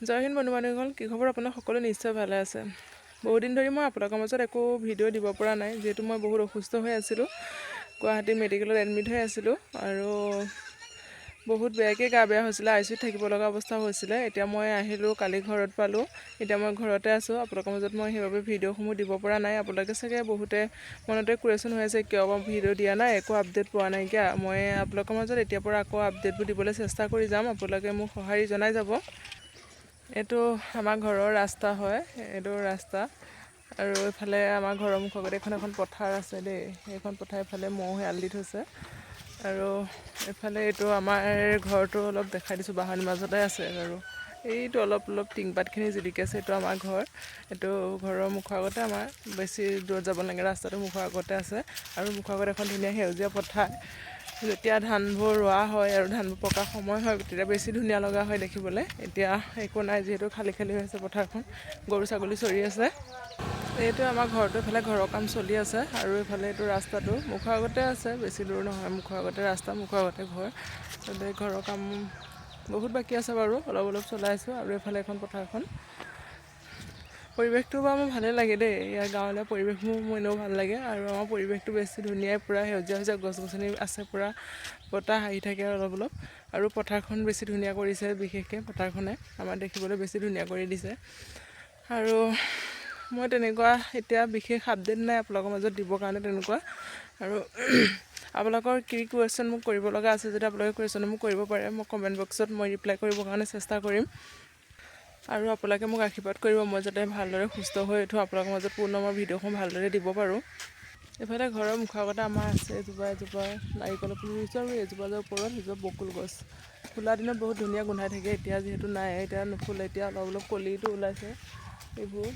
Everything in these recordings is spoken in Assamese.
জয় হিন্দ বন্ধু বান্ধৱীসকল, কি খবৰ? আপোনাক সকলো নিশ্চয় ভালে আছে। বহুদিন ধৰি মই আপোনালোকৰ মাজত একো ভিডিঅ' দিব পৰা নাই, যিহেতু মই বহুত অসুস্থ হৈ আছিলোঁ। গুৱাহাটী মেডিকেলত এডমিট হৈ আছিলোঁ আৰু বহুত বেয়াকৈ গা বেয়া হৈছিলে, আই চি ইউত থাকিব লগা অৱস্থা হৈছিলে। এতিয়া মই আহিলোঁ, কালি ঘৰত পালোঁ। এতিয়া মই ঘৰতে আছোঁ। আপোনালোকৰ মাজত মই সেইবাবে ভিডিঅ'সমূহ দিব পৰা নাই। আপোনালোকে চাগে বহুতে মনতে কুৱেশ্যন হৈ আছে, কিয় ভিডিঅ' দিয়া নাই, একো আপডেট পোৱা নাইকিয়া। মই আপোনালোকৰ মাজত এতিয়াৰ পৰা আকৌ আপডেটবোৰ দিবলৈ চেষ্টা কৰি যাম। আপোনালোকে মোক সঁহাৰি জনাই যাব। এইটো আমাৰ ঘৰৰ ৰাস্তা হয়, এইটো ৰাস্তা আৰু এইফালে আমাৰ ঘৰৰ মুখত এখন পথাৰ আছে দেই। সেইখন পথাৰ এইফালে ম'হ এৰাল দি থৈছে আৰু এইফালে এইটো আমাৰ ঘৰটো অলপ দেখাই দিছোঁ, বাহনিৰ মাজতে আছে আৰু এইটো অলপ টিংপাতখিনি জিলিকি আছে। এইটো আমাৰ ঘৰ, এইটো ঘৰৰ মুখৰ আগতে, আমাৰ বেছি দূৰত যাব নালাগে, ৰাস্তাটো মুখৰ আগতে আছে আৰু মুখৰ আগত এখন ধুনীয়া সেউজীয়া পথাৰ। যেতিয়া ধানবোৰ ৰোৱা হয় আৰু ধানবোৰ পকাৰ সময় হয়, তেতিয়া বেছি ধুনীয়া লগা হয় দেখিবলৈ। এতিয়া একো নাই, যিহেতু খালী হৈ আছে পথাৰখন, গৰু ছাগলী চৰি আছে। এইটো আমাৰ ঘৰটো, এইফালে ঘৰৰ কাম চলি আছে আৰু এইফালে এইটো ৰাস্তাটো মুখৰ আগতে আছে, বেছি দূৰ নহয়, মুখৰ আগতে ৰাস্তা, মুখৰ আগতে ঘৰ। তাতে ঘৰৰ কাম বহুত বাকী আছে বাৰু, অলপ চলাইছোঁ আৰু এইফালে এখন পথাৰখন। পৰিৱেশটো বাৰু মোৰ ভালেই লাগে দেই, ইয়াৰ গাঁৱলীয়া পৰিৱেশবোৰ মোৰ এনেও ভাল লাগে আৰু আমাৰ পৰিৱেশটো বেছি ধুনীয়াই, পূৰা সেউজীয়া গছ গছনি আছে, পূৰা বতাহ আহি থাকে অলপ আৰু পথাৰখন বেছি ধুনীয়া কৰিছে, বিশেষকৈ পথাৰখনে আমাৰ দেখিবলৈ বেছি ধুনীয়া কৰি দিছে। আৰু মই তেনেকুৱা এতিয়া বিশেষ আপডেট নাই আপোনালোকৰ মাজত দিবৰ কাৰণে তেনেকুৱা। আৰু আপোনালোকৰ কি কুৱেশ্যন মোক কৰিব লগা আছে, যদি আপোনালোকে কুৱেশ্যন মোক কৰিব পাৰে, মই কমেণ্ট বক্সত মই ৰিপ্লাই কৰিবৰ কাৰণে চেষ্টা কৰিম। আৰু আপোনালোকে মোক আশীৰ্বাদ কৰিব, মই যাতে ভালদৰে সুস্থ হৈ উঠোঁ, আপোনালোকৰ মাজত পূৰ্ণ মই ভিডিঅ'সমূহ ভালদৰে দিব পাৰোঁ। এইফালে ঘৰৰ মুখৰ আগতে আমাৰ আছে এজোপা নাৰিকলৰ পুলি ৰুইছোঁ আৰু এজোপাৰ ওপৰত সেইজোপা বকুল গছ। ফুলা দিনত বহুত ধুনীয়া গোন্ধাই থাকে, এতিয়া যিহেতু নাই, এতিয়া নুফুলে, এতিয়া অলপ কলিটো ওলাইছে, এইবোৰ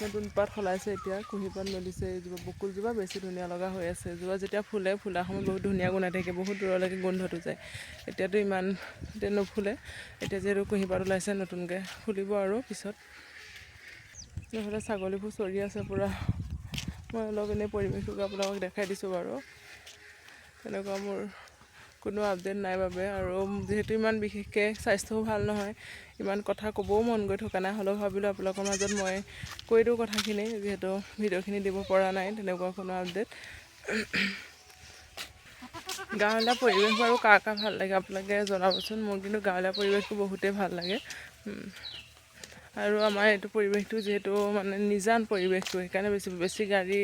নতুন পাত সলাইছে, এতিয়া কুঁহি পাত মেলিছে। এইজোপা বকুলজোপা বেছি ধুনীয়া লগা হৈ আছে। এজোপা যেতিয়া ফুলে, ফুলা সময়ত বহুত ধুনীয়া গোন্ধাই থাকে, বহুত দূৰলৈকে গোন্ধটো যায়। এতিয়াতো ইমান এতিয়া নুফুলে, এতিয়া যিহেতু কুঁহি পাত ওলাইছে, নতুনকৈ ফুলিব আৰু পিছত। এইফালে ছাগলীবোৰ চৰি আছে পূৰা। মই অলপ এনেই পৰিৱেশটোকে আপোনালোকক দেখাই দিছোঁ বাৰু। তেনেকুৱা মোৰ কোনো আপডেট নাই বাবে, আৰু যিহেতু ইমান বিশেষকৈ স্বাস্থ্যও ভাল নহয়, ইমান কথা ক'বও মন গৈ থকা নাই, হ'লেও ভাবিলোঁ আপোনালোকৰ মাজত মই কৈ দিওঁ কথাখিনি, যিহেতু ভিডিঅ'খিনি দিব পৰা নাই তেনেকুৱা কোনো আপডেট। গাঁৱলীয়া পৰিৱেশ বাৰু কাৰ ভাল লাগে আপোনালোকে জনাবচোন। মোৰ কিন্তু গাঁৱলীয়া পৰিৱেশটো বহুতেই ভাল লাগে। আৰু আমাৰ এইটো পৰিৱেশটো যিহেতু মানে নিজান পৰিৱেশটো, সেইকাৰণে বেছি গাড়ী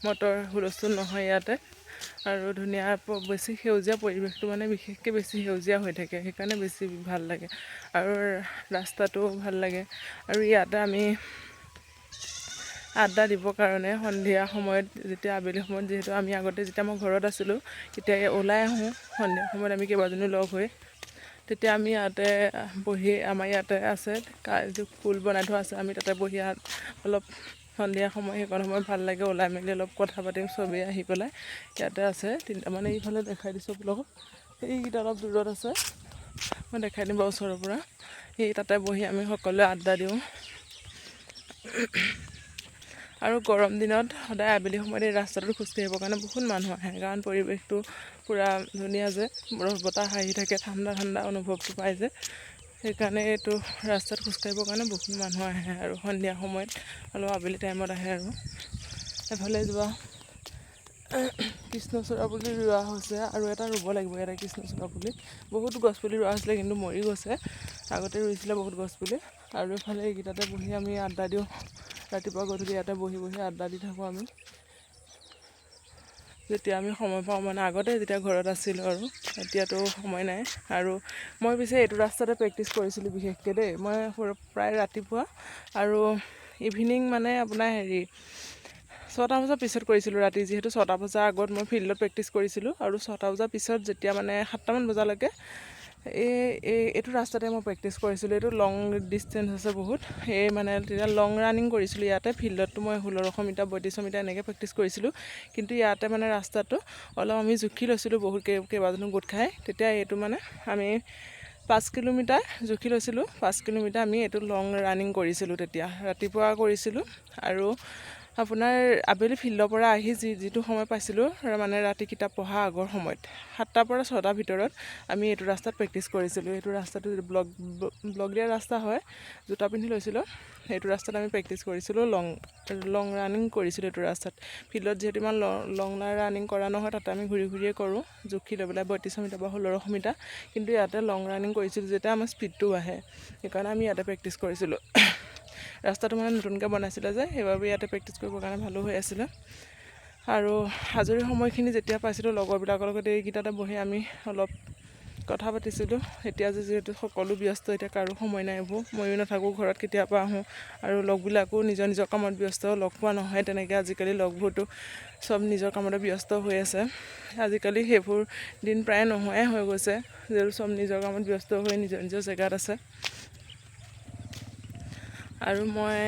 মটৰ হুলস্থুল নহয় ইয়াতে, আৰু ধুনীয়া বেছি সেউজীয়া পৰিৱেশটো, মানে বিশেষকৈ বেছি সেউজীয়া হৈ থাকে, সেইকাৰণে বেছি ভাল লাগে। আৰু ৰাস্তাটো ভাল লাগে। আৰু ইয়াতে আমি আড্ডা দিবৰ কাৰণে সন্ধিয়া সময়ত, যেতিয়া আবেলি সময়ত, যিহেতু আমি আগতে যেতিয়া মই ঘৰত আছিলোঁ, তেতিয়া ওলাই আহোঁ সন্ধিয়া সময়ত আমি কেইবাজনীও লগ হৈ, তেতিয়া আমি ইয়াতে বহি, আমাৰ ইয়াতে আছে পুল বনাই থোৱা আছে, আমি তাতে বহি অলপ সন্ধিয়া সময়, সেইকণ সময়ত ভাল লাগে, ওলাই মেলি অলপ কথা পাতিম চবেই আহি পেলাই। ইয়াতে আছে তিনিটামান, এইফালে দেখাই দিছোঁ আপোনালোকক, এইকেইটা অলপ দূৰত আছে, মই দেখাই দিম বাৰু ওচৰৰ পৰা। সেই তাতে বহি আমি সকলোৱে আড্ডা দিওঁ। আৰু গৰম দিনত সদায় আবেলি সময়ত এই ৰাস্তাটো খোজকাঢ়িবৰ কাৰণে বহুত মানুহ আহে, কাৰণ পৰিৱেশটো পূৰা ধুনীয়া যে, বতাহ আহি থাকে, ঠাণ্ডা অনুভৱটো পায় যে, সেইকাৰণে এইটো ৰাস্তাত খোজকাঢ়িবৰ কাৰণে বহুত মানুহ আহে। আৰু সন্ধিয়া সময়ত অলপ আবেলি টাইমত আহে। আৰু এফালে যোৱা কৃষ্ণচূড়া পুলি ৰোৱা হৈছে, আৰু এটা ৰুব লাগিব ইয়াতে কৃষ্ণচূড়া পুলি। বহুত গছপুলি ৰোৱা হৈছিলে, কিন্তু মৰি গৈছে, আগতে ৰুইছিলে বহুত গছপুলি। আৰু এইফালে এইকেইটাতে বহি আমি আড্ডা দিওঁ, ৰাতিপুৱা গধূলি ইয়াতে বহি আড্ডা দি থাকোঁ আমি, যেতিয়া আমি সময় পাওঁ, মানে আগতে যেতিয়া ঘৰত আছিলোঁ, আৰু এতিয়াতো সময় নাই। আৰু মই পিছে এইটো ৰাস্তাতে প্ৰেক্টিছ কৰিছিলোঁ বিশেষকৈ দেই, মই প্ৰায় ৰাতিপুৱা আৰু ইভিনিং, মানে আপোনাৰ 6টা বজাৰ পিছত কৰিছিলোঁ ৰাতি, যিহেতু 6টা বজাৰ আগত মই ফিল্ডত প্ৰেক্টিছ কৰিছিলোঁ, আৰু 6টা বজাৰ পিছত যেতিয়া মানে 7টামান বজালৈকে এইটো ৰাস্তাতে মই প্ৰেক্টিছ কৰিছিলোঁ। এইটো লং ডিষ্টেঞ্চ আছে বহুত, মানে তেতিয়া লং ৰানিং কৰিছিলোঁ ইয়াতে। ফিল্ডততো মই 1600 মিটাৰ 3200 মিটাৰ এনেকৈ প্ৰেক্টিছ কৰিছিলোঁ, কিন্তু ইয়াতে মানে ৰাস্তাটো অলপ আমি জুখি লৈছিলোঁ, বহুত কেইবাজনো গোট খাই। তেতিয়া এইটো মানে আমি 5 কিলোমিটাৰ জুখি লৈছিলোঁ, 5 কিলোমিটাৰ আমি এইটো লং ৰানিং কৰিছিলোঁ, তেতিয়া ৰাতিপুৱা কৰিছিলোঁ। আৰু আপোনাৰ আবেলি ফিল্ডৰ পৰা আহি যিটো সময় পাইছিলোঁ মানে ৰাতি কিতাপ পঢ়া আগৰ সময়ত 7টাৰ পৰা 6টাৰ ভিতৰত আমি এইটো ৰাস্তাত প্ৰেক্টিছ কৰিছিলোঁ। এইটো ৰাস্তাটো ব্লক দিয়া ৰাস্তা হয়, জোতা পিন্ধি লৈছিলোঁ। সেইটো ৰাস্তাত আমি প্ৰেক্টিছ কৰিছিলোঁ, লং ৰানিং কৰিছিলোঁ এইটো ৰাস্তাত। ফিল্ডত যিহেতু ইমান লং ৰানিং কৰা নহয়, তাতে আমি ঘূৰি ঘূৰিয়ে কৰোঁ, জুখি লৈ পেলাই 3200 মিটাৰ বা 1600 মিটাৰ। কিন্তু ইয়াতে লং ৰানিং কৰিছিলোঁ যেতিয়া আমাৰ স্পীডটো আহে, সেইকাৰণে আমি ইয়াতে প্ৰেক্টিছ কৰিছিলোঁ। ৰাস্তাটো মানে নতুনকৈ বনাইছিলে যে, সেইবাবে ইয়াতে প্ৰেক্টিছ কৰিবৰ কাৰণে ভালো হৈ আছিলে। আৰু আজৰি সময়খিনি যেতিয়া পাইছিলোঁ লগৰবিলাকৰ লগত এইকেইটাতে বহি আমি অলপ কথা পাতিছিলোঁ। এতিয়া যিহেতু সকলো ব্যস্ত, এতিয়া কাৰো সময় নাই এইবোৰ, ময়ো নাথাকোঁ ঘৰত, কেতিয়াবা আহোঁ। আৰু লগবিলাকো নিজৰ নিজৰ কামত ব্যস্ত, লগ পোৱা নহয় তেনেকৈ। আজিকালি লগবোৰতো চব নিজৰ কামতে ব্যস্ত হৈ আছে। আজিকালি সেইবোৰ দিন প্ৰায় নোহোৱাই হৈ গৈছে, যিহেতু চব নিজৰ কামত ব্যস্ত হৈ নিজৰ নিজৰ জেগাত আছে। আৰু মই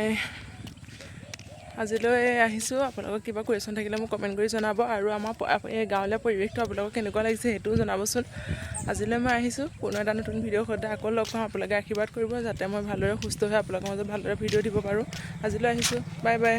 আজিলৈ আহিছোঁ। আপোনালোকৰ কিবা কুৱেশ্যন থাকিলে মোক কমেণ্ট কৰি জনাব। আৰু আমাৰ এই গাঁৱলীয়া পৰিৱেশটো আপোনালোকক কেনেকুৱা লাগিছে সেইটোও জনাবচোন। আজিলৈ মই আহিছোঁ, পুনৰ এটা নতুন ভিডিঅ'ৰ সৈতে আকৌ লগ পাম। আপোনালোকে আশীৰ্বাদ কৰিব যাতে মই ভালদৰে সুস্থ হৈ আপোনালোকৰ মাজত ভালদৰে ভিডিঅ' দিব পাৰোঁ। আজিলৈ আহিছোঁ, বাই বাই।